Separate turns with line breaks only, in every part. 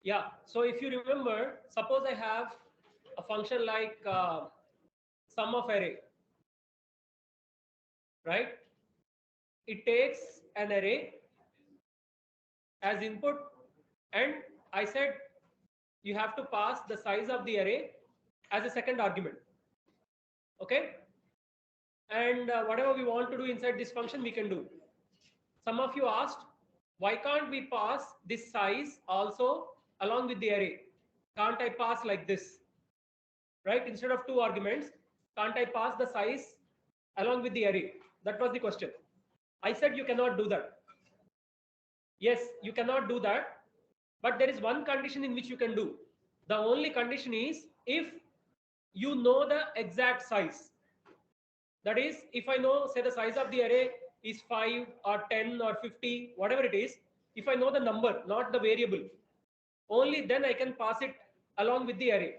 Yeah. So if you remember, suppose I have a function like sum of array, right? It takes an array as input, and I said you have to pass the size of the array as a second argument. Okay. And whatever we want to do inside this function, we can do. Some of you asked, why can't we pass this size also along with the array? Can't I pass like this? Right? Instead of two arguments, can't I pass the size along with the array? That was the question. I said you cannot do that. Yes, you cannot do that. But there is one condition in which you can do. The only condition is if you know the exact size. That is, if I know, say, the size of the array is 5 or 10 or 50, whatever it is, if I know the number, not the variable, only then I can pass it along with the array.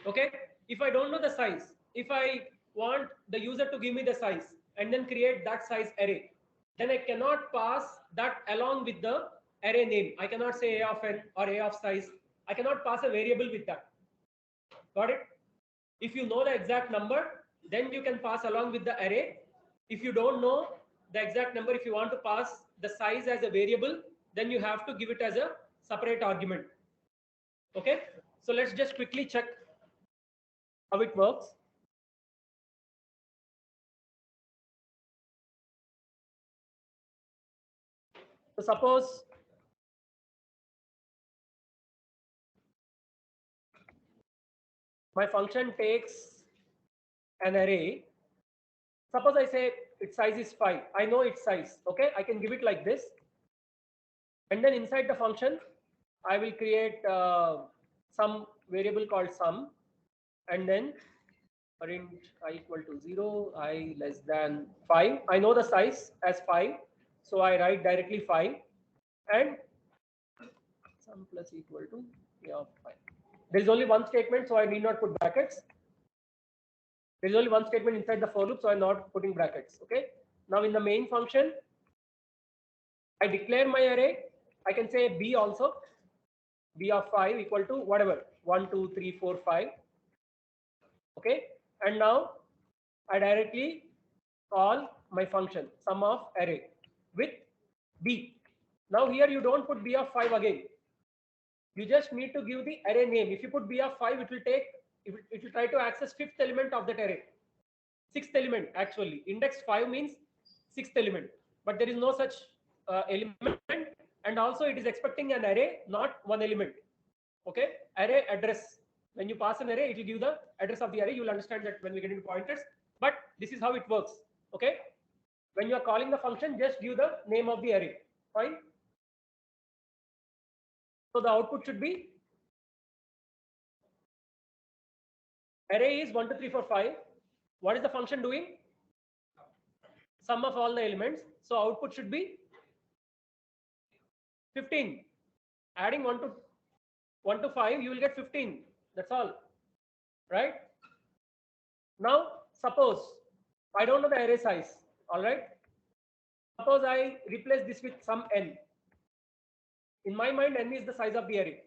Okay. If I don't know the size, if I want the user to give me the size and then create that size array, then I cannot pass that along with the array name. I cannot say a of n or a of size. I cannot pass a variable with that. Got it? If you know the exact number, then you can pass along with the array. If you don't know the exact number, if you want to pass the size as a variable, then you have to give it as a separate argument. Okay. So let's just quickly check how it works. So suppose my function takes an array. Suppose I say its size is 5. I know its size. Okay, I can give it like this. And then inside the function, I will create some variable called sum. And then print I equal to 0, I less than 5. I know the size as 5. So I write directly 5. And sum plus equal to yeah, 5. There is only one statement, so I need not put brackets. There is only one statement inside the for loop, so I'm not putting brackets. Okay. Now in the main function, I declare my array. I can say b also. B of 5 equal to whatever 1, 2, 3, 4, 5. Okay. And now I directly call my function sum of array with b. Now here you don't put b of 5 again. You just need to give the array name. If you put b of 5, it will try to access fifth element of that array. Sixth element actually. Index 5 means sixth element, but there is no such element, and also it is expecting an array, not one element. Okay, array address. When you pass an array, it will give the address of the array. You will understand that when we get into pointers, but this is how it works. Okay, when you are calling the function, just give the name of the array. Fine. So the output should be array is 1, 2, 3, 4, 5. What is the function doing? Sum of all the elements. So output should be 15. Adding 1 to 5, you will get 15. That's all. Right? Now, suppose I don't know the array size. All right. Suppose I replace this with some n. In my mind, n is the size of the array.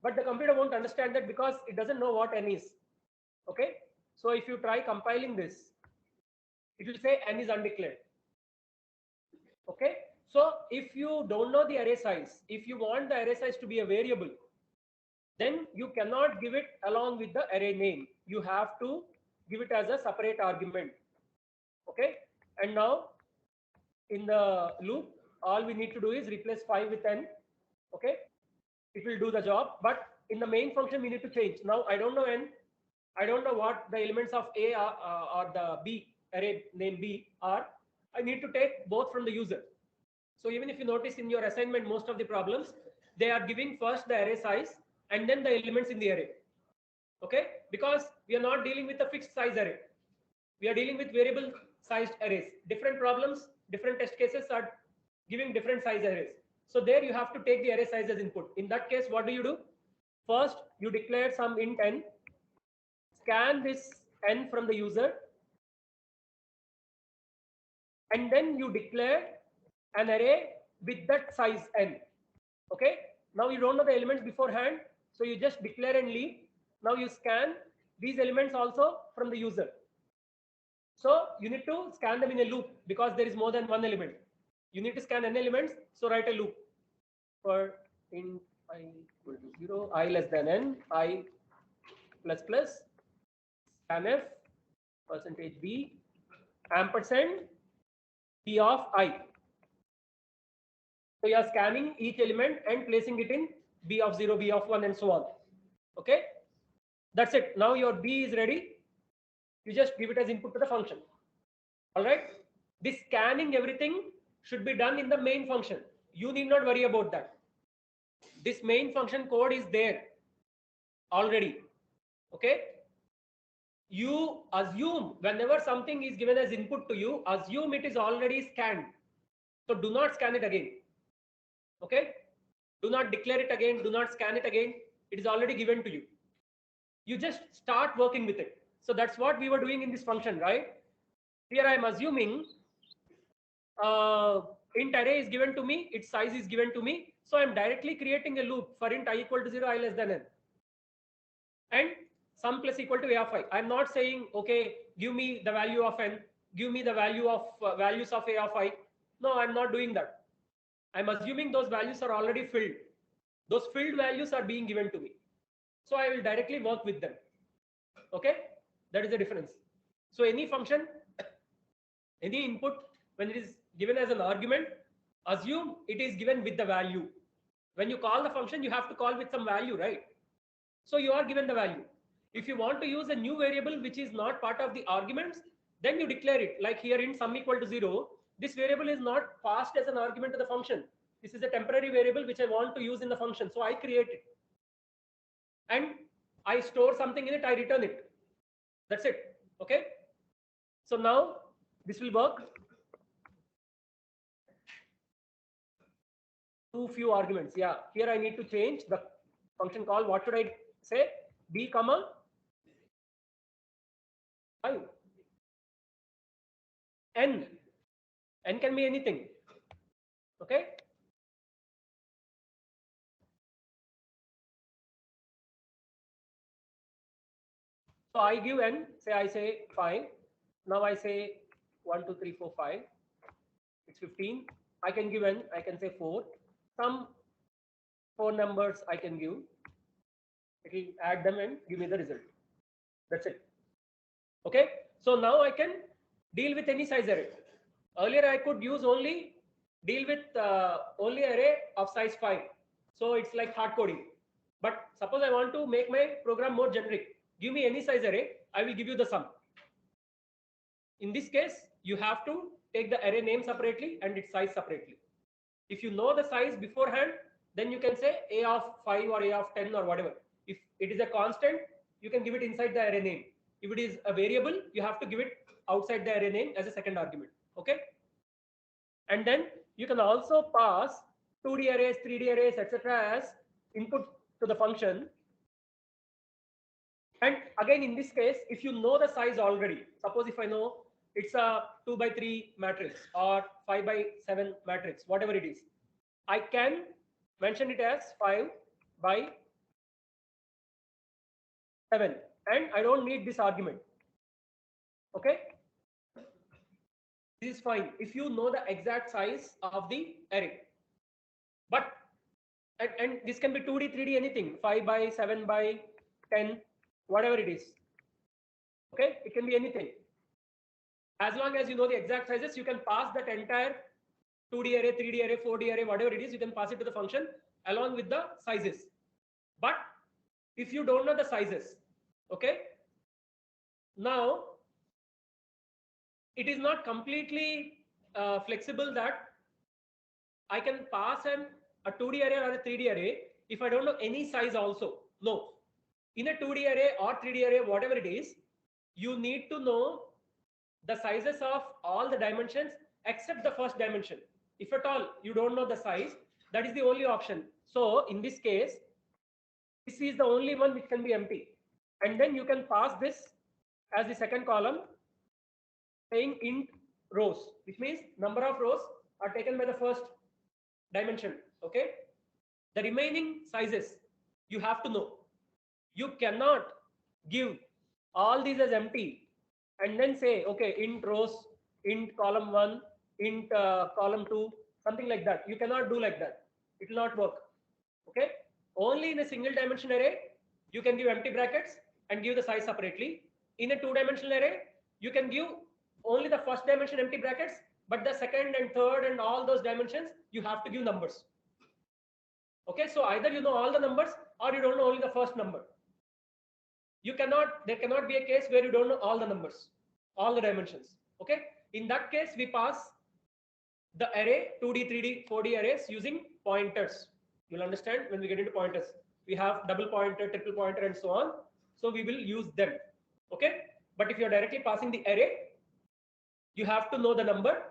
But the computer won't understand that because it doesn't know what n is. Okay. So if you try compiling this, it will say n is undeclared. Okay. So if you don't know the array size, if you want the array size to be a variable, then you cannot give it along with the array name. You have to give it as a separate argument. Okay. And now in the loop, all we need to do is replace 5 with n. Okay. It will do the job. But in the main function, we need to change. Now I don't know n. I don't know what the elements of A are, or the B array name B are. I need to take both from the user. So even if you notice in your assignment, most of the problems, they are giving first the array size and then the elements in the array. Okay, because we are not dealing with a fixed size array. We are dealing with variable sized arrays. Different problems, different test cases are giving different size arrays. So there you have to take the array size as input. In that case, what do? First, you declare some int n, scan this n from the user, and then you declare an array with that size n. Okay, Now you don't know the elements beforehand, so you just declare and leave. Now you scan these elements also from the user. So you need to scan them in a loop because there is more than one element. You need to scan n elements, so write a loop for int I equal to 0, I less than n, I plus plus, scanf, percentage %b, ampersand, p of I. So you are scanning each element and placing it in b of 0, b of 1, and so on. Okay, that's it. Now your b is ready. You just give it as input to the function. All right. This scanning everything should be done in the main function. You need not worry about that. This main function code is there already. Okay. You assume whenever something is given as input to you, assume it is already scanned. So do not scan it again. Okay. Do not declare it again. Do not scan it again. It is already given to you. You just start working with it. So that's what we were doing in this function, right? Here I am assuming int array is given to me, its size is given to me. So I'm directly creating a loop for int I equal to 0, I less than n. And sum plus equal to a of I. I'm not saying, okay, give me the value of n, give me the value of values of a of I. No, I'm not doing that. I'm assuming those values are already filled. Those filled values are being given to me. So I will directly work with them. Okay, that is the difference. So any function, any input, when it is given as an argument, assume it is given with the value. When you call the function, you have to call with some value, right? So you are given the value. If you want to use a new variable which is not part of the arguments, then you declare it. Like here in sum equal to 0, this variable is not passed as an argument to the function. This is a temporary variable which I want to use in the function. So I create it. And I store something in it, I return it. That's it. Okay. So now this will work. Too few arguments. Yeah. Here I need to change the function call. What should I say? B comma 5. N. N can be anything. Okay. So I give n, I say 5. Now I say 1, 2, 3, 4, 5. It's 15. I can give n, I can say 4. Some 4 numbers I can give. It will add them and give me the result. That's it. Okay. So now I can deal with any size array. Earlier I could use only deal with only array of size 5. So it's like hard coding. But suppose I want to make my program more generic. Give me any size array, I will give you the sum. In this case, you have to take the array name separately and its size separately. If you know the size beforehand, then you can say a of 5 or a of 10 or whatever. If it is a constant, you can give it inside the array name. If it is a variable, you have to give it outside the array name as a second argument. Okay. And then you can also pass 2D arrays, 3D arrays, etc. as input to the function. And again, in this case, if you know the size already, suppose if I know it's a 2 by 3 matrix or 5 by 7 matrix, whatever it is, I can mention it as 5 by 7, and I don't need this argument. Okay. This is fine if you know the exact size of the array. But and this can be 2D, 3D, anything, 5 by 7 by 10, whatever it is. Okay, it can be anything. As long as you know the exact sizes, you can pass that entire 2D array, 3D array, 4D array, whatever it is, you can pass it to the function along with the sizes. But if you don't know the sizes, okay, now it is not completely flexible that I can pass a 2D array or a 3D array if I don't know any size also. No. In a 2D array or 3D array, whatever it is, you need to know the sizes of all the dimensions except the first dimension. If at all you don't know the size, that is the only option. So in this case, this is the only one which can be empty. And then you can pass this as the second column, saying int rows, which means number of rows are taken by the first dimension. Okay. The remaining sizes you have to know. You cannot give all these as empty and then say, okay, int rows, int column 1, int column 2, something like that. You cannot do like that. It will not work. Okay. Only in a single dimension array, you can give empty brackets and give the size separately. In a two-dimensional array, you can give only the first dimension empty brackets, but the second and third and all those dimensions, you have to give numbers. Okay, so either you know all the numbers or you don't know only the first number. There cannot be a case where you don't know all the numbers, all the dimensions. Okay, in that case, we pass the array 2D, 3D, 4D arrays using pointers. You'll understand when we get into pointers. We have double pointer, triple pointer, and so on. So we will use them. Okay, but if you're directly passing the array, you have to know the number.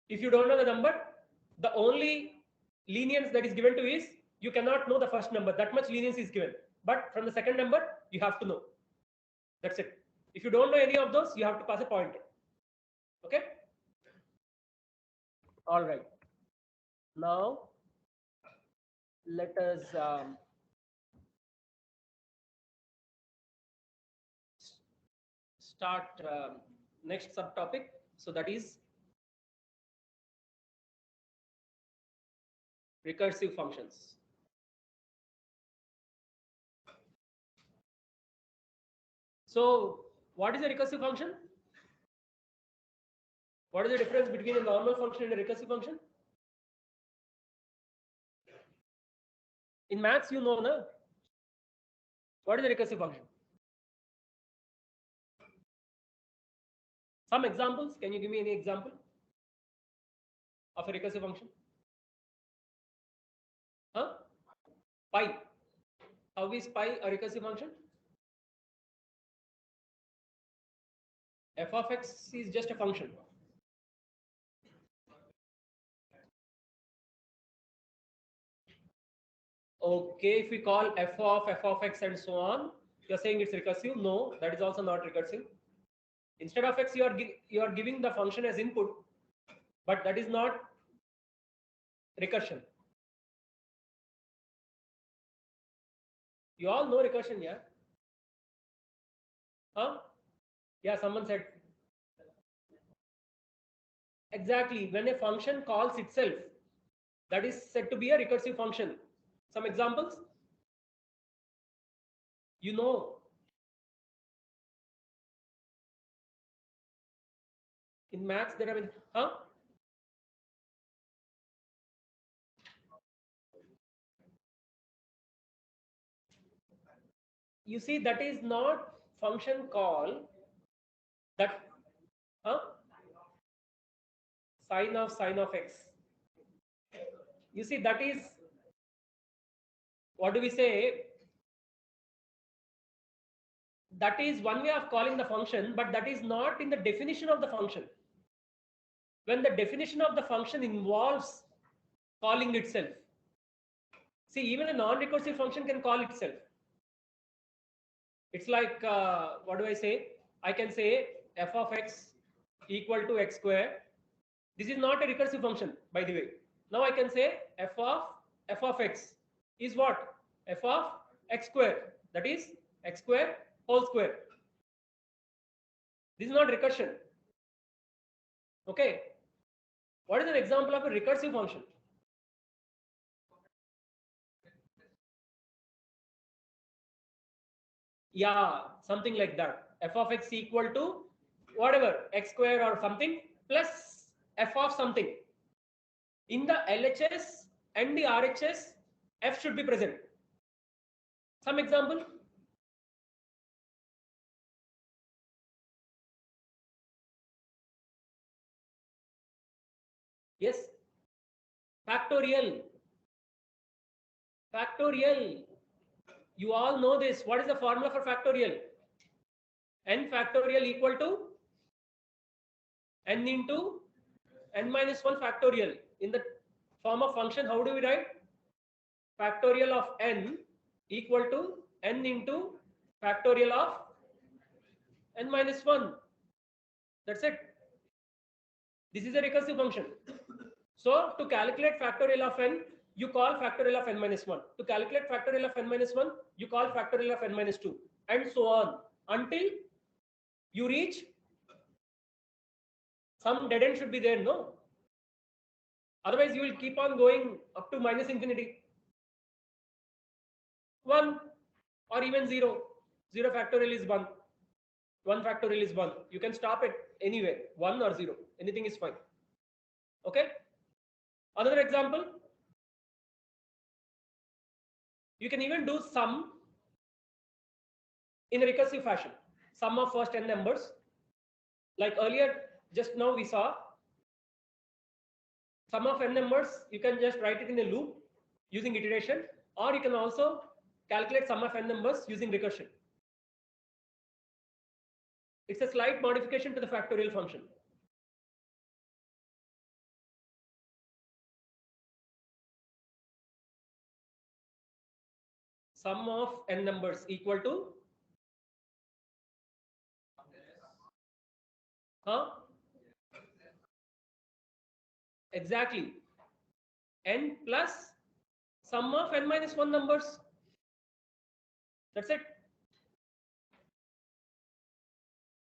If you don't know the number, the only lenience that is given to is you cannot know the first number. That much lenience is given. But from the second number, you have to know. That's it. If you don't know any of those, you have to pass a pointer. Okay. All right. Now, let us start next subtopic. So that is recursive functions. So what is a recursive function? What is the difference between a normal function and a recursive function? In maths, you know, na? What is a recursive function? Some examples. Can you give me any example of a recursive function? Huh? Pi. How is pi a recursive function? F of x is just a function. Okay, if we call f of x and so on, you're saying it's recursive. No, that is also not recursive. Instead of x, you are giving the function as input, but that is not recursion. You all know recursion, yeah? Huh? Yeah, someone said. Exactly. When a function calls itself, that is said to be a recursive function. Some examples? You know, in maths there are, huh? You see, that is not function call. That, huh? Sine of x. You see, that is, what do we say? That is one way of calling the function, but that is not in the definition of the function. When the definition of the function involves calling itself. See, even a non-recursive function can call itself. It's like, what do I say? I can say f of x equal to x square. This is not a recursive function, by the way. Now I can say f of x is what? F of x square. That is x square whole square. This is not recursion. Okay. What is an example of a recursive function? Yeah, something like that. F of x equal to whatever, x square or something plus f of something. In the LHS and the RHS, f should be present. Some example? Yes. Factorial. Factorial. You all know this. What is the formula for factorial? N factorial equal to n into n minus 1 factorial. In the form of function, how do we write? Factorial of n equal to n into factorial of n minus 1. That's it. This is a recursive function. So to calculate factorial of n, you call factorial of n minus 1. To calculate factorial of n minus 1, you call factorial of n minus 2, and so on until you reach some dead end should be there, no? Otherwise, you will keep on going up to minus infinity. 1 or even 0. 0 factorial is 1. 1 factorial is 1. You can stop it anywhere, 1 or 0. Anything is fine. Okay? Another example. You can even do sum in a recursive fashion. Sum of first n numbers. Like earlier, just now we saw sum of n numbers. You can just write it in a loop using iteration, or you can also calculate sum of n numbers using recursion. It's a slight modification to the factorial function. Sum of n numbers equal to exactly n plus sum of n minus 1 numbers. That's it.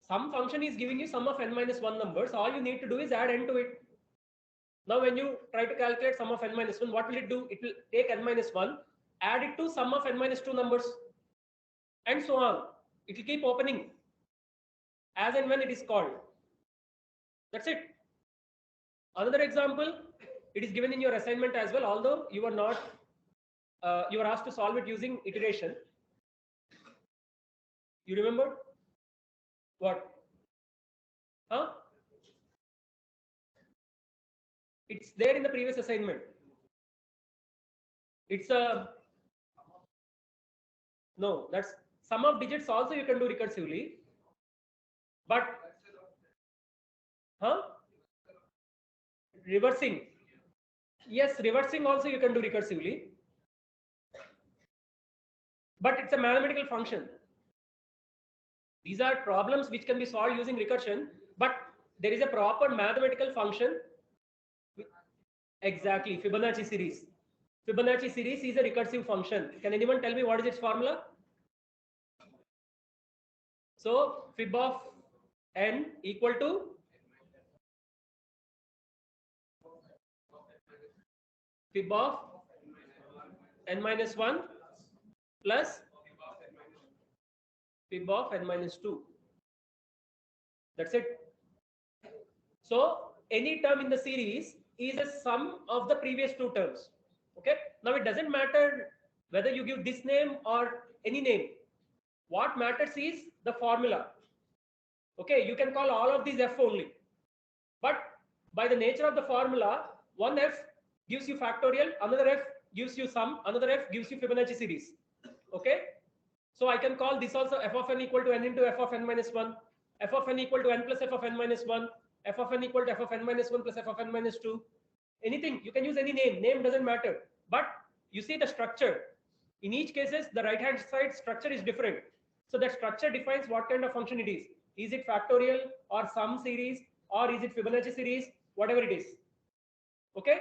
Some function is giving you sum of n minus 1 numbers. All you need to do is add n to it. Now when you try to calculate sum of n minus 1, what will it do? It will take n minus 1, add it to sum of n minus 2 numbers, and so on. It will keep opening as and when it is called. That's it. Another example, it is given in your assignment as well, although you are not, you are asked to solve it using iteration. You remember? What? Huh? It's there in the previous assignment. It's a, no, that's sum of digits also you can do recursively. But, reversing. Yes, reversing also you can do recursively. But it's a mathematical function. These are problems which can be solved using recursion, but there is a proper mathematical function. Exactly, Fibonacci series. Fibonacci series is a recursive function. Can anyone tell me what is its formula? So fib of n equal to fib of n minus 1 plus fib of n minus 2. That's it. So any term in the series is a sum of the previous two terms. Okay. Now it doesn't matter whether you give this name or any name. What matters is the formula. Okay. You can call all of these f only. But by the nature of the formula, one f gives you factorial, another f gives you sum, another f gives you Fibonacci series. Okay. So I can call this also f of n equal to n into f of n minus 1, f of n equal to n plus f of n minus 1, f of n equal to f of n minus 1 plus f of n minus 2. Anything, you can use any name. Name doesn't matter. But you see the structure. In each cases, the right hand side structure is different. So that structure defines what kind of function it is. Is it factorial or sum series, or is it Fibonacci series, whatever it is. Okay.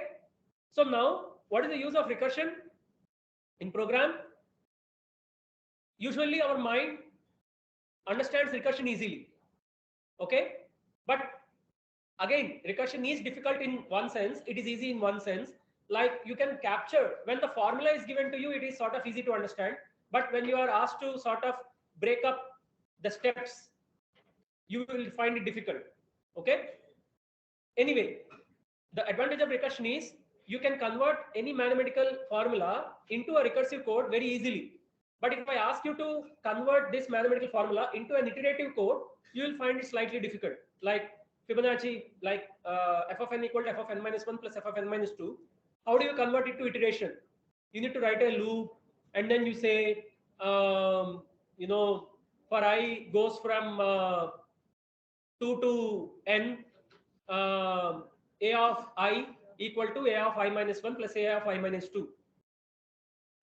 So now, what is the use of recursion in program? Usually our mind understands recursion easily. Okay. But again, recursion is difficult in one sense. It is easy in one sense. Like you can capture, when the formula is given to you, it is sort of easy to understand. But when you are asked to sort of break up the steps, you will find it difficult. Okay. Anyway, the advantage of recursion is you can convert any mathematical formula into a recursive code very easily. But if I ask you to convert this mathematical formula into an iterative code, you will find it slightly difficult. Like Fibonacci, like f of n equal to f of n minus 1 plus f of n minus 2. How do you convert it to iteration? You need to write a loop, and then you say, you know, for I goes from 2 to n, a of I equal to a of I minus 1 plus a of I minus 2.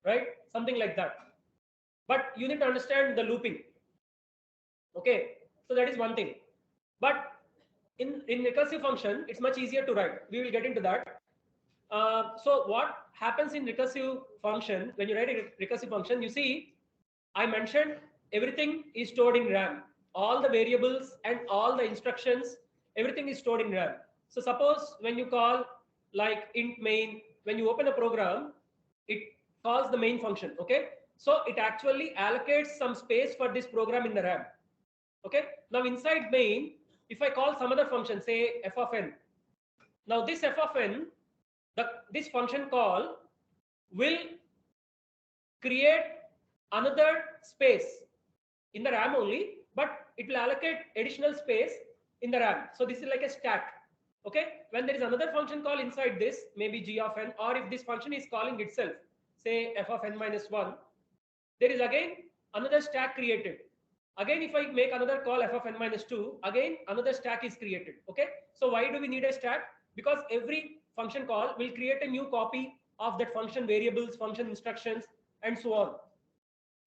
Right? Something like that. But you need to understand the looping. Okay. So that is one thing. But in recursive function, it's much easier to write. We will get into that. So what happens in recursive function, when you write a recursive function, you see, I mentioned everything is stored in RAM. All the variables and all the instructions, everything is stored in RAM. So suppose when you call like int main, when you open a program, it calls the main function. Okay. So it actually allocates some space for this program in the RAM. Okay. Now inside main, if I call some other function, say f of n, now this f of n, this function call will create another space in the RAM only, but it will allocate additional space in the RAM. So this is like a stack. Okay. When there is another function call inside this, maybe g of n, or if this function is calling itself, say f of n minus 1, there is again another stack created. Again, if I make another call f of n minus 2, again another stack is created. Okay. So why do we need a stack? Because every function call will create a new copy of that function variables, function instructions, and so on.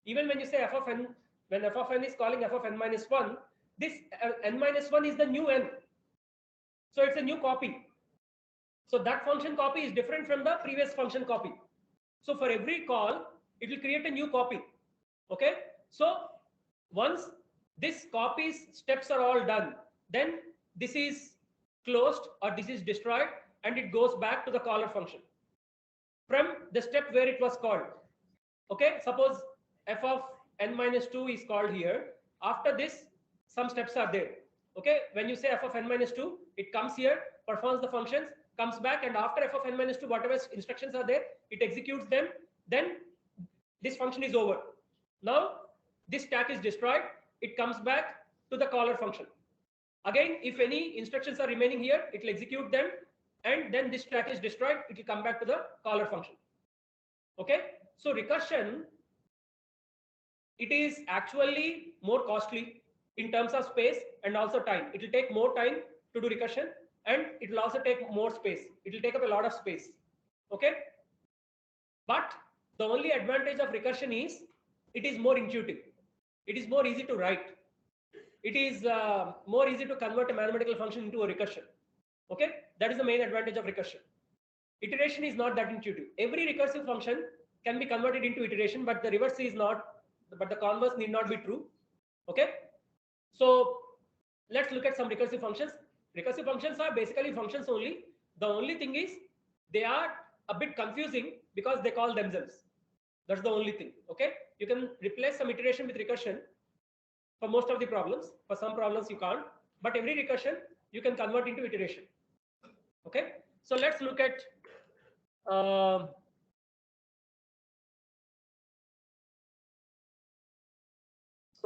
Even when you say f of n, when f of n is calling f of n minus 1, this n minus 1 is the new n. So it's a new copy. So that function copy is different from the previous function copy. So for every call, it will create a new copy. Okay. So once this copies steps are all done, then this is closed or this is destroyed and it goes back to the caller function from the step where it was called. Okay. Suppose f of n minus 2 is called here. After this, some steps are there. Okay. When you say f of n minus 2, it comes here, performs the functions, comes back, and after f of n minus 2, whatever instructions are there, it executes them. Then this function is over. Now this stack is destroyed. It comes back to the caller function. Again, if any instructions are remaining here, it will execute them. And then this stack is destroyed. It will come back to the caller function. Okay. So recursion, it is actually more costly in terms of space and also time. It will take more time to do recursion and it will also take more space. It will take up a lot of space. Okay. But the only advantage of recursion is it is more intuitive. It is more easy to write. It is more easy to convert a mathematical function into a recursion. Okay. That is the main advantage of recursion. Iteration is not that intuitive. Every recursive function can be converted into iteration, but the reverse is not, but the converse need not be true. Okay. So let's look at some recursive functions. Recursive functions are basically functions only. The only thing is they are a bit confusing because they call themselves. That's the only thing. Okay. You can replace some iteration with recursion for most of the problems. For some problems you can't, but every recursion you can convert into iteration. Okay. So let's look at so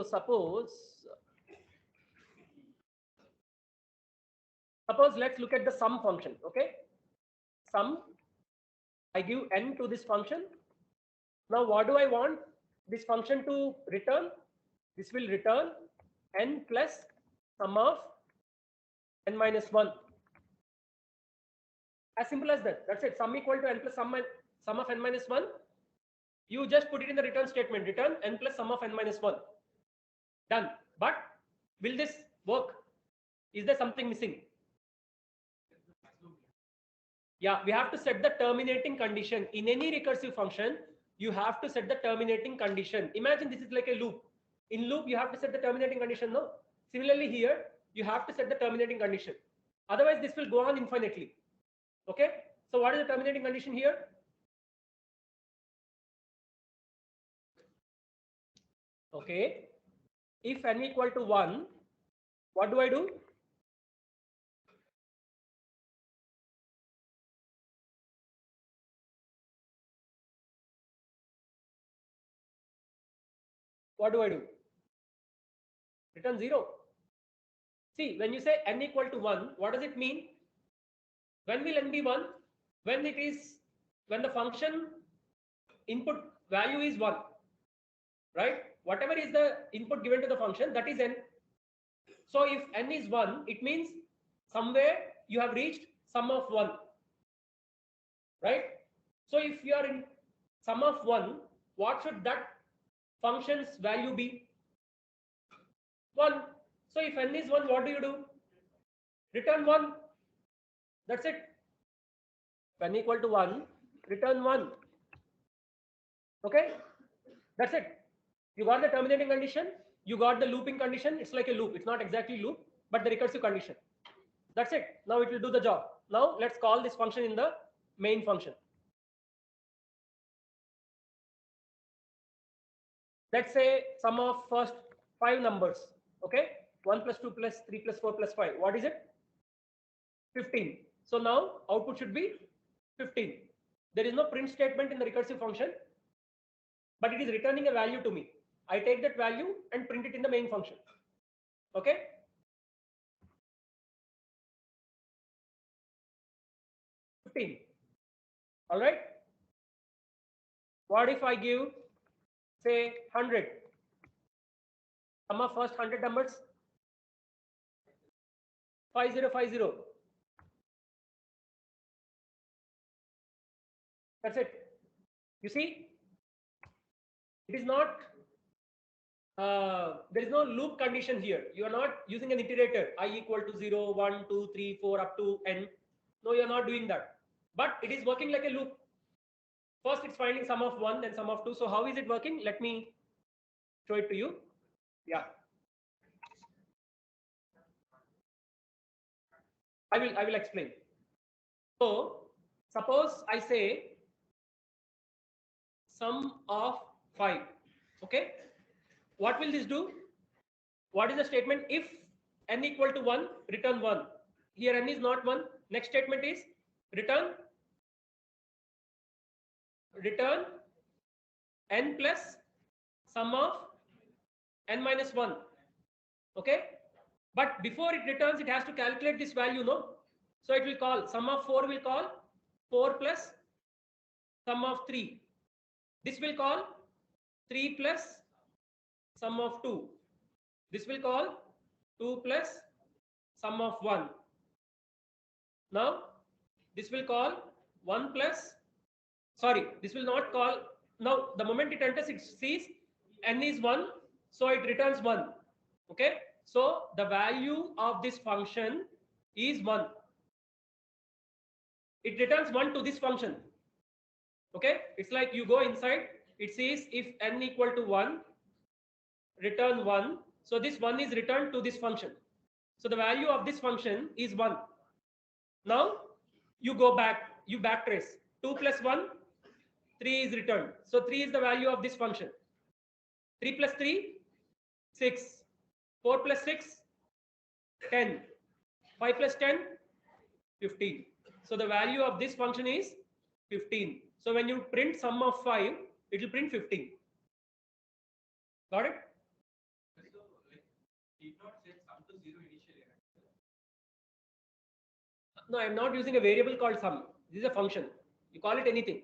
suppose let's look at the sum function. Okay. Sum, I give n to this function. Now what do I want this function to return? This will return n plus sum of n minus 1. As simple as that. That's it. Sum equal to n plus sum of n minus 1. You just put it in the return statement. Return n plus sum of n minus 1. Done. But will this work? Is there something missing? Yeah, we have to set the terminating condition. In any recursive function, you have to set the terminating condition. Imagine this is like a loop. In loop, you have to set the terminating condition, no? Similarly here, you have to set the terminating condition. Otherwise, this will go on infinitely. Okay? So what is the terminating condition here? Okay. If n equal to 1, what do I do? What do I do? Return 0. See, when you say n equal to 1, what does it mean? When will n be 1? When the function input value is 1, right? Whatever is the input given to the function, that is n. So if n is 1, it means somewhere you have reached sum of 1, right? So if you are in sum of 1, what should that function's value be? 1. So if n is 1, what do you do? Return 1. That's it. n equal to 1, return 1. Okay, that's it. You got the terminating condition, you got the looping condition. It's like a loop. It's not exactly loop, but the recursive condition. That's it. Now it will do the job. Now let's call this function in the main function. Let's say sum of first 5 numbers. Okay, 1 plus 2 plus 3 plus 4 plus 5. What is it? 15. So now output should be 15. There is no print statement in the recursive function, but it is returning a value to me. I take that value and print it in the main function. Okay. All right. What if I give, say, 100? Sum of first 100 numbers, 5050. That's it. You see, it is not, there is no loop condition here. You are not using an iterator, I equal to 0, 1, 2, 3, 4, up to n. No, you are not doing that. But it is working like a loop. First, it's finding sum of 1, then sum of 2. So how is it working? Let me show it to you. Yeah. I will explain. So suppose I say sum of 5. Okay. What will this do? What is the statement? If n equal to 1, return 1. Here n is not 1. Next statement is return n plus sum of n minus 1. Okay. But before it returns, it has to calculate this value, no? So it will call sum of 4 will call 4 plus sum of 3. This will call 3 plus sum of 2. This will call 2 plus sum of 1. Now this will call 1 plus, sorry, this will not call. Now the moment it enters, it sees n is 1, so it returns 1. Okay, so the value of this function is 1. It returns 1 to this function. Okay, it's like you go inside, it says if n equal to 1, return 1. So this 1 is returned to this function. So the value of this function is 1. Now you go back, you backtrace. 2 plus 1, 3 is returned. So 3 is the value of this function. 3 plus 3, 6. 4 plus 6, 10. 5 plus 10, 15. So the value of this function is 15. So when you print sum of 5, it will print 15. Got it?
So, like, did not set sum to 0 initially.
No, I am not using a variable called sum. This is a function. You call it anything.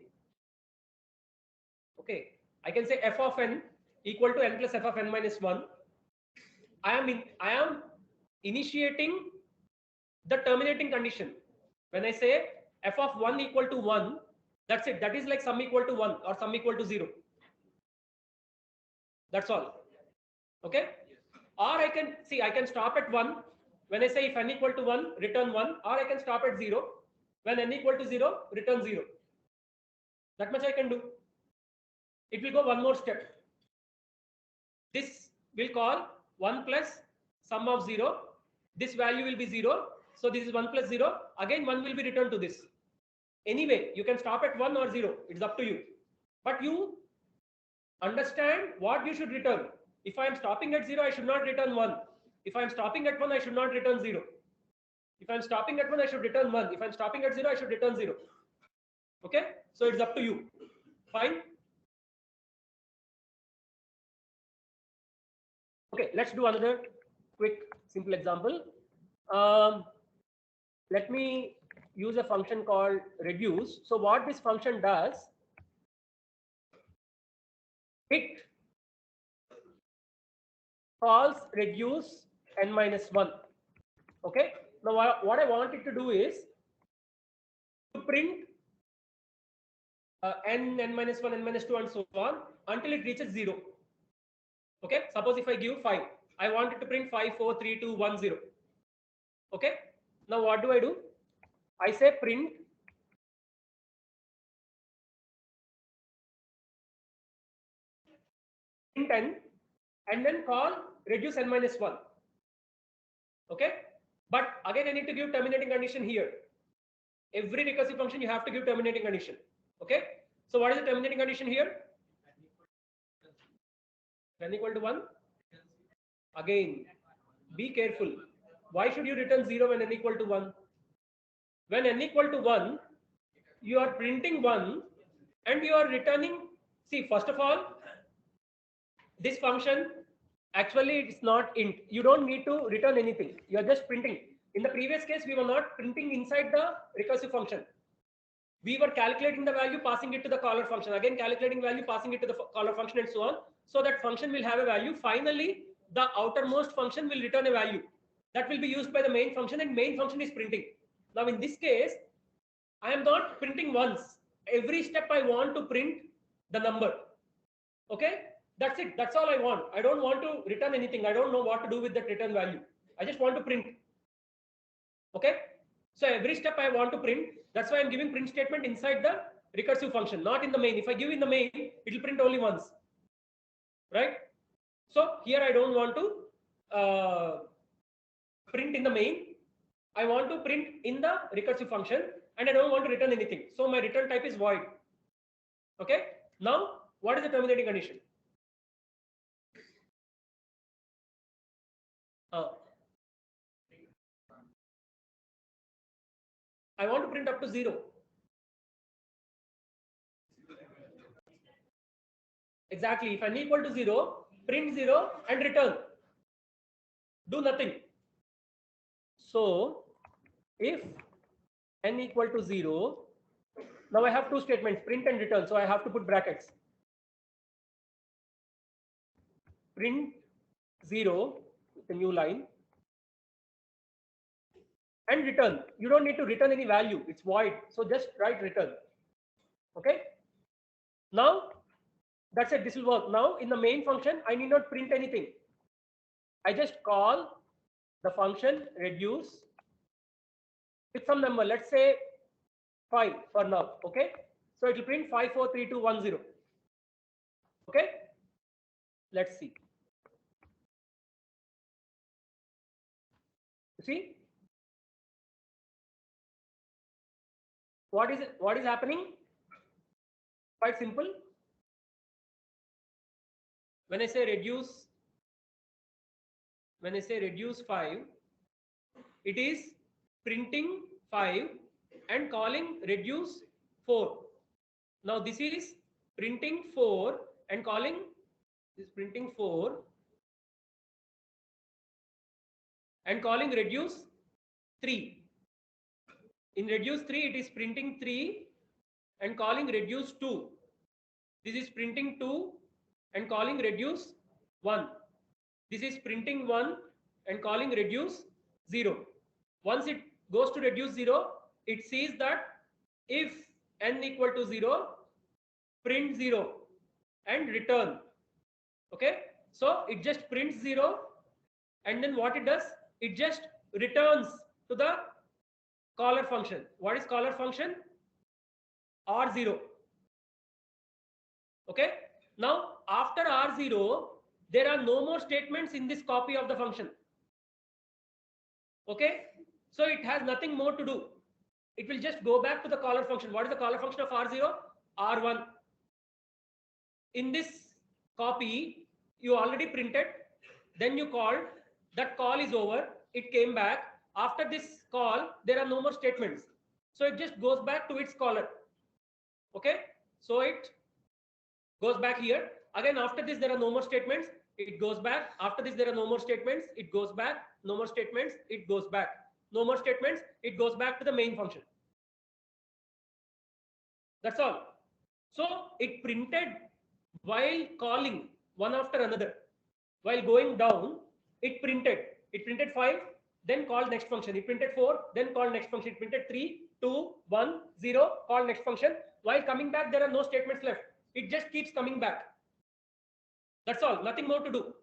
Okay. I can say f of n equal to n plus f of n minus 1. I am initiating the terminating condition. When I say f of 1 equal to 1, that's it. That is like sum equal to 1 or sum equal to 0. That's all. Okay. Or I can stop at 1. When I say if n equal to 1, return 1, or I can stop at 0. When n equal to 0, return 0. That much I can do. It will go one more step. This will call 1 plus sum of 0. This value will be 0. So this is 1 plus 0. Again 1 will be returned to this. Anyway, you can stop at 1 or 0. It's up to you. But you understand what you should return. If I am stopping at 0, I should not return 1. If I am stopping at 1, I should not return 0. If I am stopping at 1, I should return 1. If I am stopping at 0, I should return 0. Okay? So it's up to you. Fine? Okay, let's do another quick, simple example. Let me use a function called reduce. So what this function does, it calls reduce n minus 1. Okay. Now what I want it to do is to print n minus 1, n minus 2, and so on until it reaches 0. Okay. Suppose if I give 5, I want it to print 5, 4, 3, 2, 1, 0. Okay. Now what do? I say print n and then call reduce n minus 1. Okay, but again I need to give terminating condition here. Every recursive function you have to give terminating condition. Okay, so what is the terminating condition here? N equal to 1. Again, be careful. Why should you return 0 when n equal to 1? When n equal to 1, you are printing 1 and you are returning. See, first of all, this function actually it's not int. You don't need to return anything. You are just printing. In the previous case, we were not printing inside the recursive function. We were calculating the value, passing it to the caller function. Again, calculating value, passing it to the caller function, and so on. So that function will have a value. Finally, the outermost function will return a value that will be used by the main function, and main function is printing. Now, in this case, I am not printing once. Every step I want to print the number. Okay, that's it. That's all I want. I don't want to return anything. I don't know what to do with that return value. I just want to print. Okay, so every step I want to print. That's why I'm giving print statement inside the recursive function, not in the main. If I give in the main, it will print only once, right? So here I don't want to print in the main. I want to print in the recursive function, and I don't want to return anything. So my return type is void. Okay. Now, what is the terminating condition? I want to print up to 0. Exactly. If n equal to 0, print 0 and return. Do nothing. So if n equal to 0, now I have two statements, print and return. So I have to put brackets. Print 0 with a new line and return. You don't need to return any value. It's void. So just write return. Okay. Now that's it. This will work. Now in the main function, I need not print anything. I just call the function reduce with some number. Let's say 5 for now. Okay. So it will print 543210. Okay. Let's see. You see? What is happening? Quite simple. When I say reduce 5, it is printing 5 and calling reduce 4. Now this is printing 4 and calling printing 4 and calling reduce 3. In reduce 3, it is printing 3 and calling reduce 2. This is printing 2 and calling reduce 1. This is printing 1 and calling reduce 0. Once it goes to reduce 0, it sees that if n equal to 0, print 0 and return. Okay, so it just prints 0 and then what it does? It just returns to the caller function. What is caller function? R0. Okay, now after R0, there are no more statements in this copy of the function. Okay, so it has nothing more to do. It will just go back to the caller function. What is the caller function of R0? R1. In this copy, you already printed, then you called, that call is over, it came back. After this call, there are no more statements. So it just goes back to its caller. Okay, so it goes back here. Again, after this, there are no more statements. It goes back. After this, there are no more statements. It goes back. No more statements. It goes back. No more statements. It goes back to the main function. That's all. So it printed while calling one after another. While going down, it printed. It printed 5, then called next function. It printed 4, then called next function. It printed 3, 2, 1, 0, called next function. While coming back, there are no statements left. It just keeps coming back. That's all. Nothing more to do.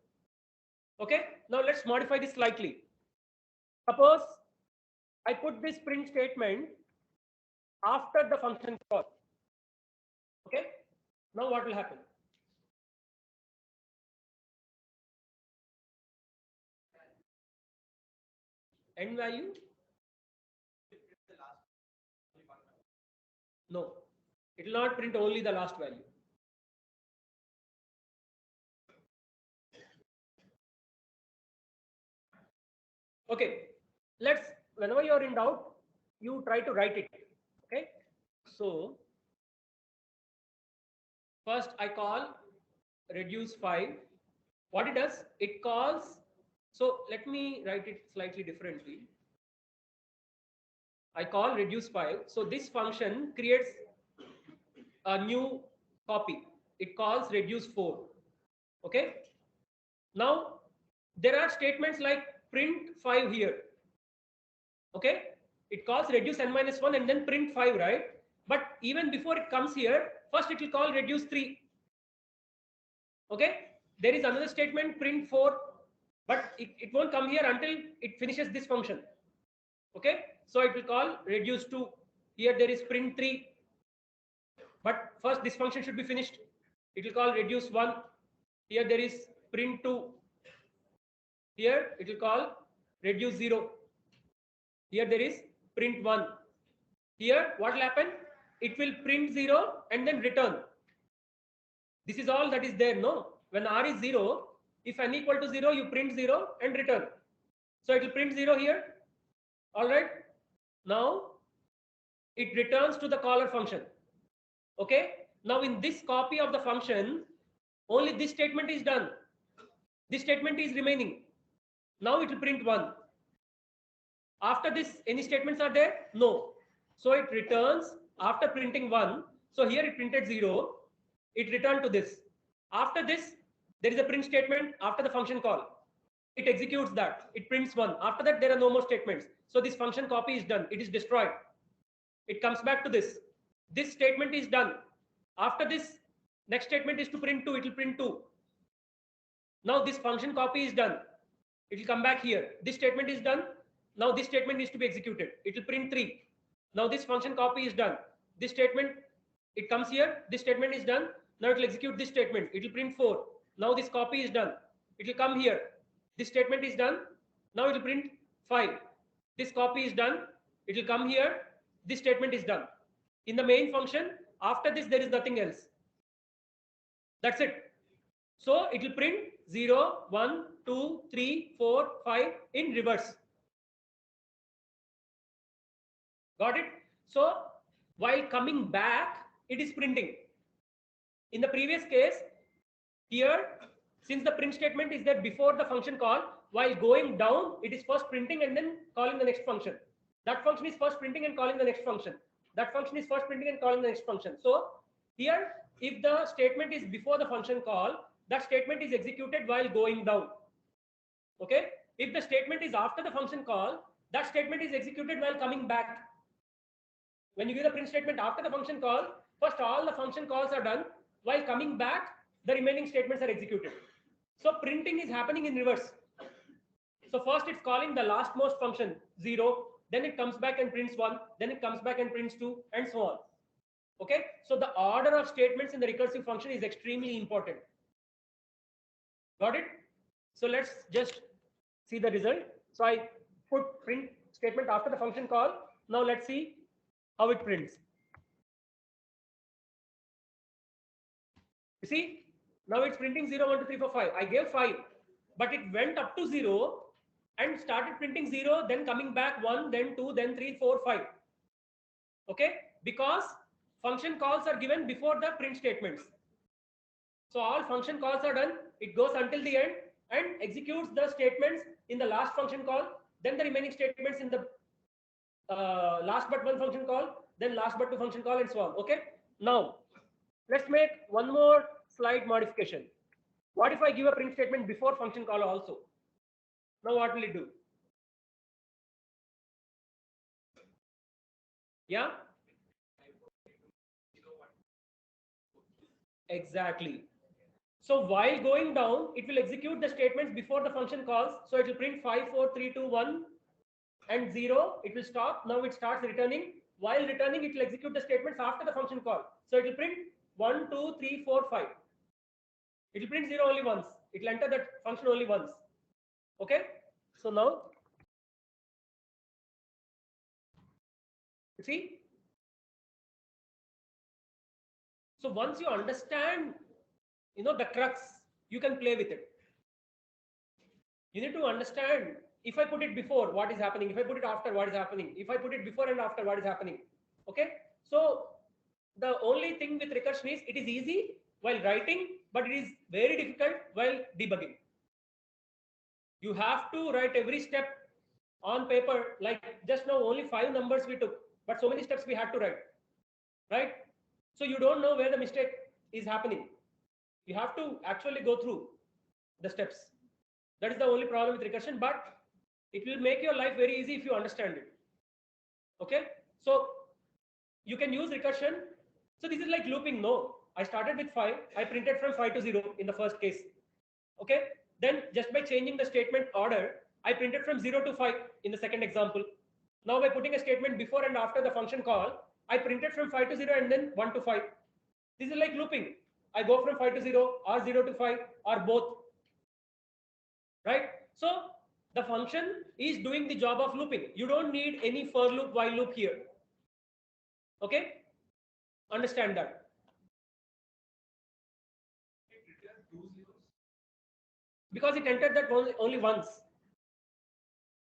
Okay. Now let's modify this slightly. Suppose I put this print statement after the function call. Okay. Now what will happen? End value?
The last only one value.
No, it will not print only the last value. Okay, whenever you are in doubt, you try to write it. Okay, so first I call reduce 5. What it does, it calls, so let me write it slightly differently. I call reduce 5. So this function creates a new copy. It calls reduce 4. Okay. Now there are statements like print 5 here. Okay. It calls reduce n minus 1 and then print 5, right? But even before it comes here, first it will call reduce 3. Okay. There is another statement print 4, but it won't come here until it finishes this function. Okay. So it will call reduce 2. Here there is print 3. But first this function should be finished. It will call reduce 1. Here there is print 2. Here it will call reduce 0. Here there is print 1. Here what will happen? It will print 0 and then return. This is all that is there, no? When r is 0, if n equal to 0, you print 0 and return. So it will print 0 here. All right. Now it returns to the caller function. Okay. Now in this copy of the function, only this statement is done. This statement is remaining. Now it will print 1. After this, any statements are there? No. So it returns after printing 1. So here it printed 0. It returned to this. After this, there is a print statement after the function call. It executes that. It prints 1. After that, there are no more statements. So this function copy is done. It is destroyed. It comes back to this. This statement is done. After this, next statement is to print 2. It will print 2. Now this function copy is done. It will come back here. This statement is done. Now this statement needs to be executed. It will print 3. Now this function copy is done. This statement, it comes here. This statement is done. Now it will execute this statement. It will print 4. Now this copy is done. It will come here. This statement is done. Now it will print 5. This copy is done. It will come here. This statement is done. In the main function, after this, there is nothing else. That's it. So it will print 0, 1, 2, 3, 4, 5 in reverse. Got it? So while coming back, it is printing. In the previous case, here, since the print statement is there before the function call, while going down, it is first printing and then calling the next function. That function is first printing and calling the next function. That function is first printing and calling the next function. So here, if the statement is before the function call, that statement is executed while going down. Okay. If the statement is after the function call, that statement is executed while coming back. When you give the print statement after the function call, first all the function calls are done. While coming back, the remaining statements are executed. So printing is happening in reverse. So first it's calling the lastmost function 0, then it comes back and prints 1, then it comes back and prints 2, and so on. Okay, so the order of statements in the recursive function is extremely important. Got it? So let's just see the result. So I put print statement after the function call. Now let's see how it prints. You see, now it's printing 0, 1, 2, 3, 4, 5. I gave 5, but it went up to 0 and started printing 0, then coming back 1, then 2, then 3, 4, 5. Okay, because function calls are given before the print statements. So all function calls are done. It goes until the end and executes the statements in the last function call, then the remaining statements in the last but one function call, then last but two function call, and so on. Okay, now let's make one more slight modification. What if I give a print statement before function call also? Now what will it do? Yeah, exactly. So while going down, it will execute the statements before the function calls. So it will print 5, 4, 3, 2, 1 and 0. It will stop. Now it starts returning. While returning, it will execute the statements after the function call. So it will print 1, 2, 3, 4, 5. It will print 0 only once. It will enter that function only once. Okay. So now See? So once you understand, the crux, you can play with it. You need to understand, if I put it before, what is happening? If I put it after, what is happening? If I put it before and after, what is happening? Okay. So the only thing with recursion is it is easy while writing, but it is very difficult while debugging. You have to write every step on paper. Like just now, only 5 numbers we took, but so many steps we had to write, right? So you don't know where the mistake is happening. You have to actually go through the steps. That is the only problem with recursion, but it will make your life very easy if you understand it. Okay, so you can use recursion. So this is like looping. No, I started with 5, I printed from 5 to 0 in the first case. Okay, then just by changing the statement order, I printed from 0 to 5 in the second example. Now by putting a statement before and after the function call, I printed from 5 to 0 and then 1 to 5. This is like looping. I go from 5 to 0 or 0 to 5 or both, right? So the function is doing the job of looping. You don't need any for loop, while loop here. Okay, understand that.
It returns 2 zeros.
Because it entered that only once.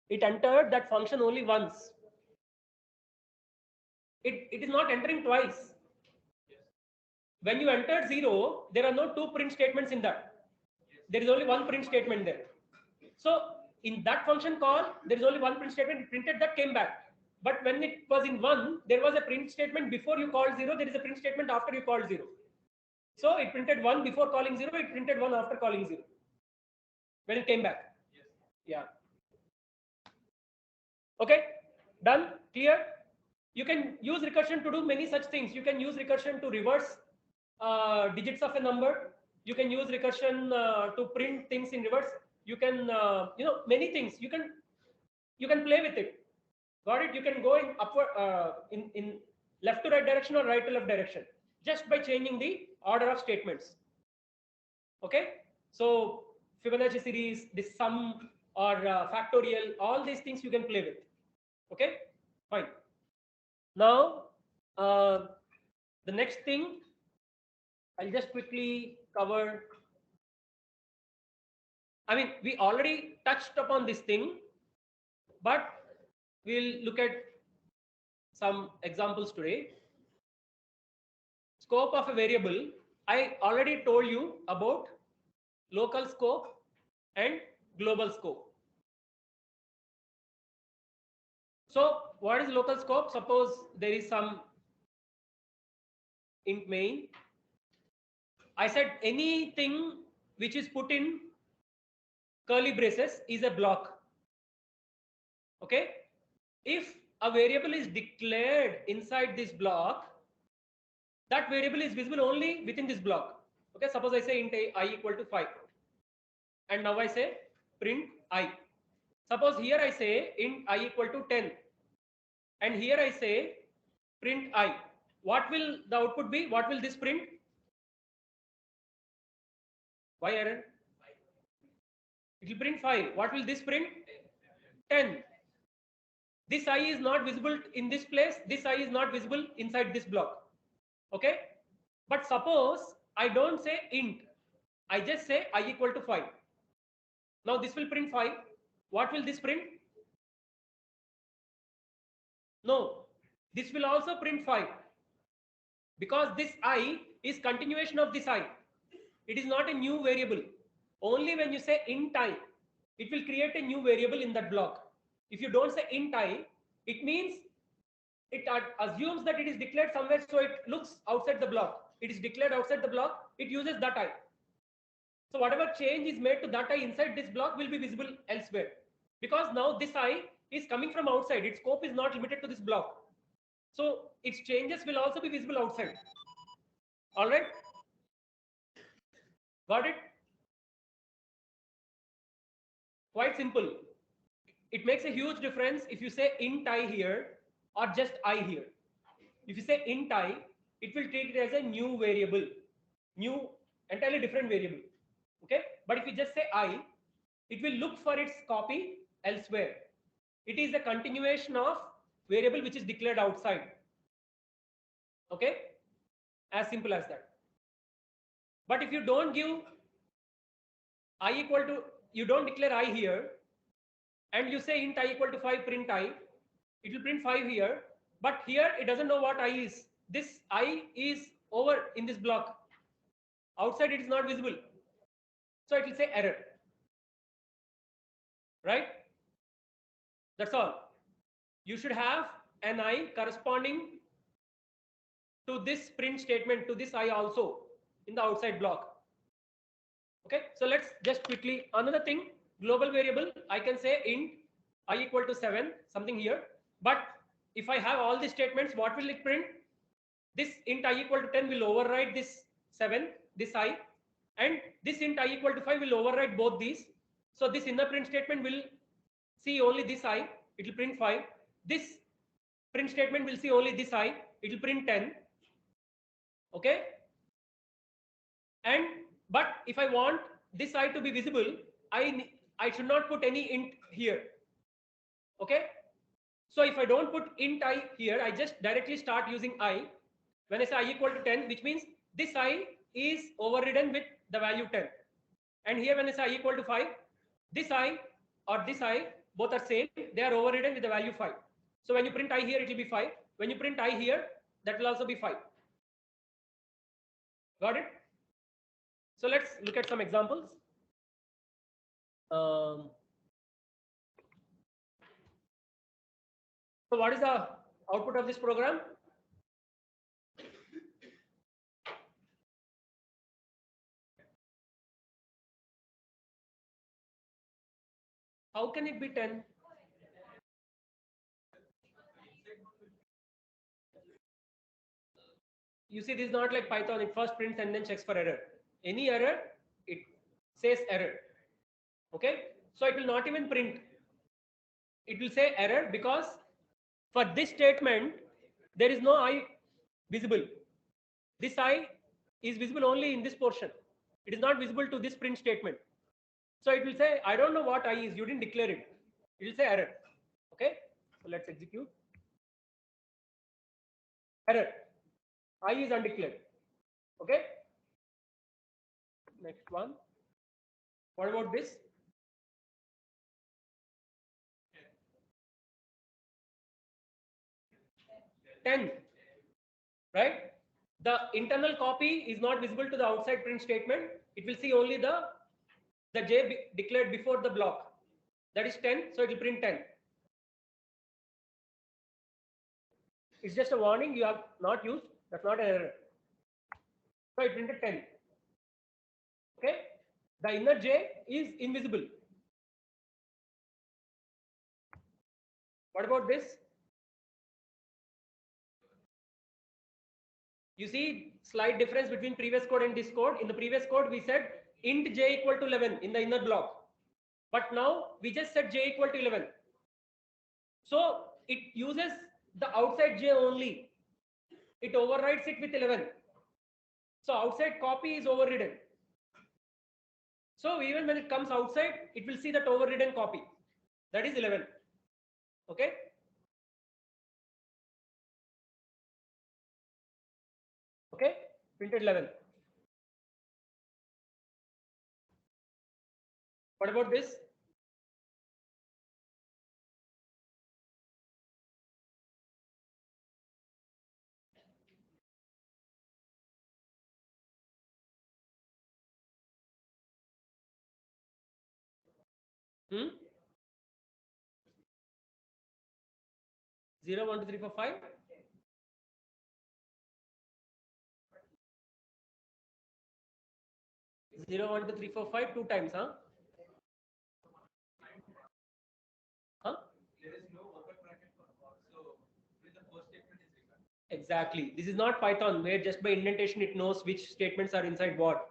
It entered that function only once. It is not entering twice.
Yes.
When you entered 0, there are no 2 print statements in that.
Yes.
There is only 1 print statement there. So in that function call, there is only 1 print statement. It printed that, came back. But when it was in 1, there was a print statement before you called 0. There is a print statement after you called 0. So it printed 1 before calling 0. It printed 1 after calling 0. When it came back.
Yes.
Yeah. Okay. Done. Clear. You can use recursion to do many such things. You can use recursion to reverse digits of a number. You can use recursion to print things in reverse. You can, many things. You can play with it. Got it? You can go in upward, in left to right direction or right to left direction, just by changing the order of statements. Okay. So Fibonacci series, this sum or factorial, all these things you can play with. Okay. Fine. Now, the next thing, I'll just quickly cover. I mean, we already touched upon this thing, but we'll look at some examples today. Scope of a variable. I already told you about local scope and global scope. So what is local scope? Suppose there is some int main. I said anything which is put in curly braces is a block. Okay. If a variable is declared inside this block, that variable is visible only within this block. Okay. Suppose I say int I equal to 5. And now I say print I. Suppose here I say int I equal to 10. And here I say print I. What will the output be? What will this print? Why, Aaron? It will print 5. What will this print? 10. This I is not visible in this place. This I is not visible inside this block. Okay. But suppose I don't say int. I just say I equal to 5. Now this will print 5. What will this print? No. This will also print 5. Because this I is continuation of this I. It is not a new variable. Only when you say int I, it will create a new variable in that block. If you don't say int I, it means it assumes that it is declared somewhere, so it looks outside the block. It is declared outside the block, it uses that I. So whatever change is made to that I inside this block will be visible elsewhere. Because now this I is coming from outside, its scope is not limited to this block. So its changes will also be visible outside. All right? Got it? Quite simple. It makes a huge difference if you say int I here or just I here. If you say int I, it will treat it as a new variable, new, entirely different variable. Okay. But if you just say I, it will look for its copy elsewhere. It is a continuation of variable which is declared outside. Okay, as simple as that. But if you don't give I equal to, you don't declare I here, and you say int I equal to 5, print I, it will print 5 here, but here it doesn't know what I is. This I is over in this block. Outside it is not visible. So it will say error. Right? That's all. You should have an I corresponding to this print statement, to this I also in the outside block. Okay, so let's just quickly, another thing, global variable, I can say int I equal to 7, something here. But if I have all these statements, what will it print? This int I equal to 10 will override this 7, this I, and this int I equal to 5 will override both these. So this inner print statement will see only this I, it will print 5. This print statement will see only this I, it will print 10. Okay. And but if I want this I to be visible, I should not put any int here. Okay. So if I don't put int I here, I just directly start using I. When I say I equal to 10, which means this I is overridden with the value 10. And here when I say I equal to 5, this I or this I, both are same. They are overridden with the value 5. So when you print I here, it will be 5. When you print I here, that will also be 5. Got it? So let's look at some examples. So what is the output of this program? How can it be 10? You see, this is not like Python. It first prints and then checks for error. Any error, it says error. Okay, so it will not even print. It will say error because for this statement, there is no I visible. This I is visible only in this portion. It is not visible to this print statement. So it will say, I don't know what I is. You didn't declare it. It will say error. Okay, so let's execute. Error. I is undeclared. Okay. Next one. What about this? 10. Right? The internal copy is not visible to the outside print statement. It will see only the J declared before the block. That is 10. So it will print 10. It's just a warning you have not used. That's not an error. So it printed 10. Okay. The inner J is invisible. What about this? You see slight difference between previous code and this code. In the previous code, we said int J equal to 11 in the inner block. But now we just set J equal to 11. So it uses the outside J only. It overrides it with 11. So outside copy is overridden. So even when it comes outside, it will see that overridden copy. That is 11. Okay. Okay. Printed 11. What about this? Hmm? 0, 1, 2, 3, 4, 5. Zero, 1, 2, 3, 4, 5, 2 times, huh? Huh?
There is no open bracket for for, so when the first statement is written.
Exactly. This is not Python where just by indentation it knows which statements are inside what.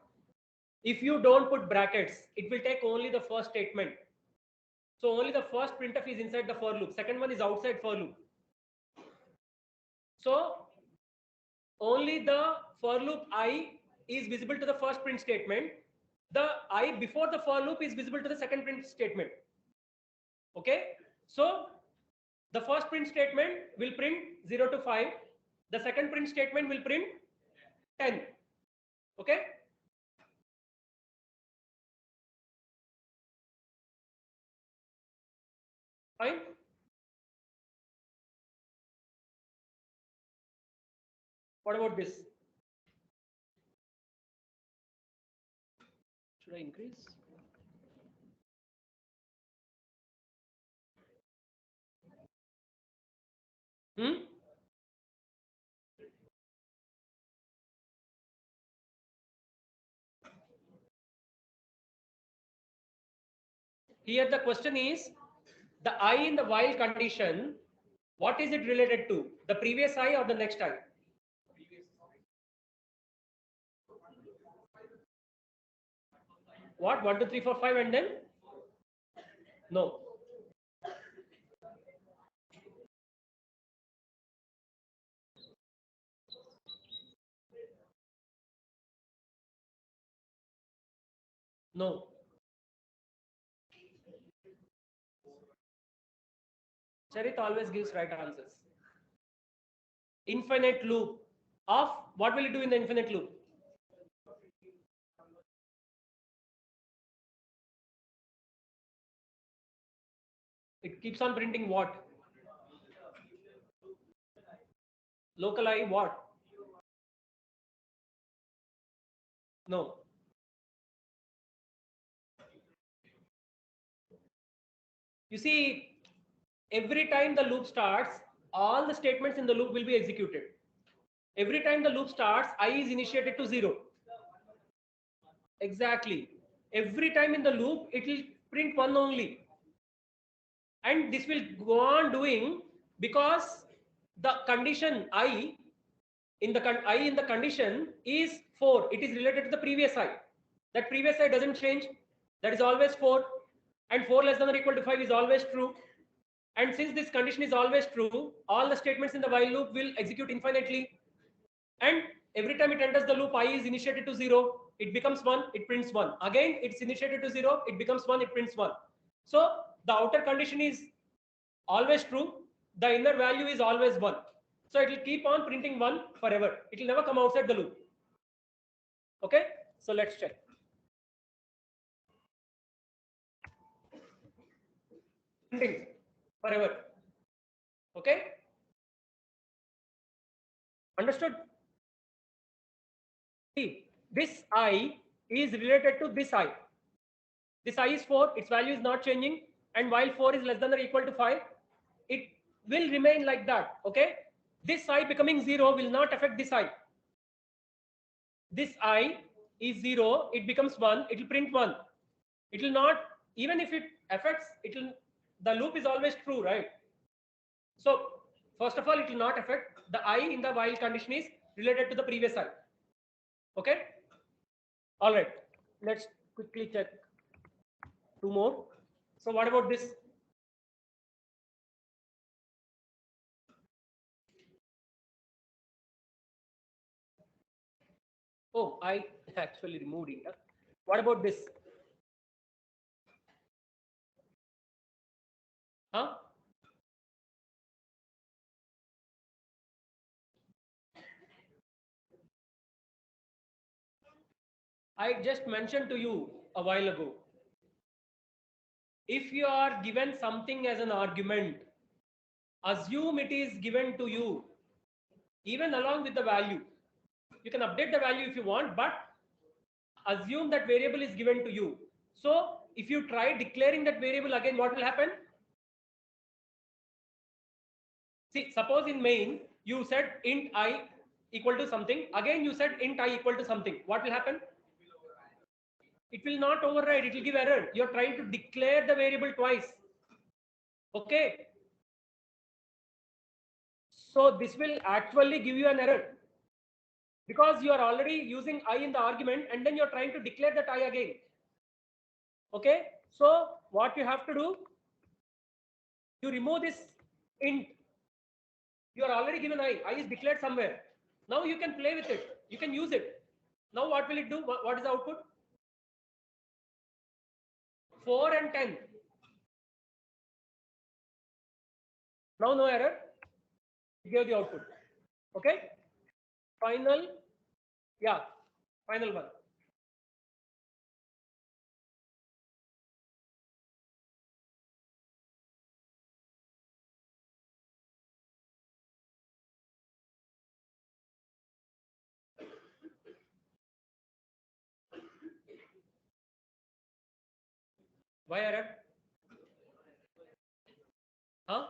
If you don't put brackets, it will take only the first statement. So only the first printf is inside the for loop. Second one is outside for loop. So only the for loop I is visible to the first print statement. The I before the for loop is visible to the second print statement. Okay. So The first print statement will print 0 to 5. The second print statement will print 10. Okay? Fine? What about this? Should I increase? Hmm? Here the question is, the I in the while condition, what is it related to? The previous I or the next I? What? 1, 2, 3, 4, 5 and then? No. No. Charit always gives right answers. Infinite loop of what will it do in the infinite loop? It keeps on printing what? Local I what? No. You see, every time the loop starts, all the statements in the loop will be executed. Every time the loop starts, I is initiated to 0. Exactly. Every time in the loop, it will print 1 only. And this will go on doing because the condition I in the condition is 4. It is related to the previous I. That previous I doesn't change. That is always 4. And 4 less than or equal to 5 is always true. And since this condition is always true, all the statements in the while loop will execute infinitely. And every time it enters the loop, I is initiated to 0. It becomes 1. It prints 1. Again, it's initiated to 0. It becomes 1. It prints 1. So the outer condition is always true. The inner value is always 1. So it will keep on printing 1 forever. It will never come outside the loop. Okay? So let's check. Printing forever. Okay? Understood? See, this I is related to this I. This I is 4. Its value is not changing. And while 4 is less than or equal to 5, it will remain like that. Okay? This I becoming 0 will not affect this I. This I is 0. It becomes 1. It will print 1. It will not, even if it affects, it will, the loop is always true, right? So first of all, it will not affect. The I in the while condition is related to the previous I. Okay? All right. Let's quickly check 2 more. So what about this? Oh, I actually removed it. What about this? Huh? I just mentioned to you a while ago. If you are given something as an argument, assume it is given to you, even along with the value. You can update the value if you want, but assume that variable is given to you. So if you try declaring that variable again, what will happen? See, suppose in main, you said int I equal to something. Again, you said int I equal to something. What will happen? It will not override. It will give error. You're trying to declare the variable twice. Okay. So this will actually give you an error because you are already using I in the argument and then you're trying to declare that I again. Okay. So what you have to do, you remove this int. You are already given I is declared somewhere. Now you can play with it. You can use it. Now what will it do? What is the output? 4 and 10. Now no error. It gave the output. Okay. Final. Yeah. Final one. Why error? Huh?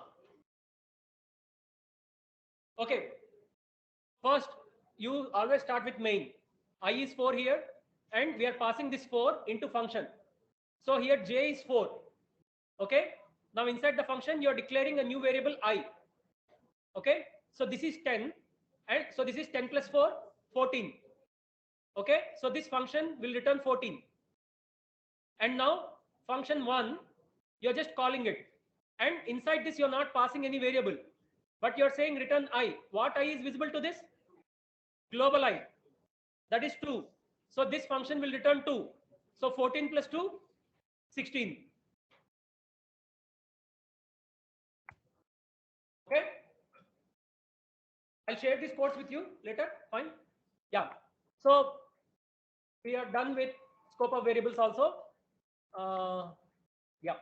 Okay. First, you always start with main. I is 4 here, and we are passing this 4 into function. So here j is 4. Okay. Now inside the function, you are declaring a new variable I. Okay. So this is 10, and so this is 10 plus 4, 14. Okay. So this function will return 14. And now function 1, you're just calling it. And inside this, you're not passing any variable, but you're saying return I. What I is visible to this? Global I. That is 2. So this function will return 2. So 14 plus 2, 16. Okay. I'll share these codes with you later. Fine. Yeah. So we are done with scope of variables also. Yeah.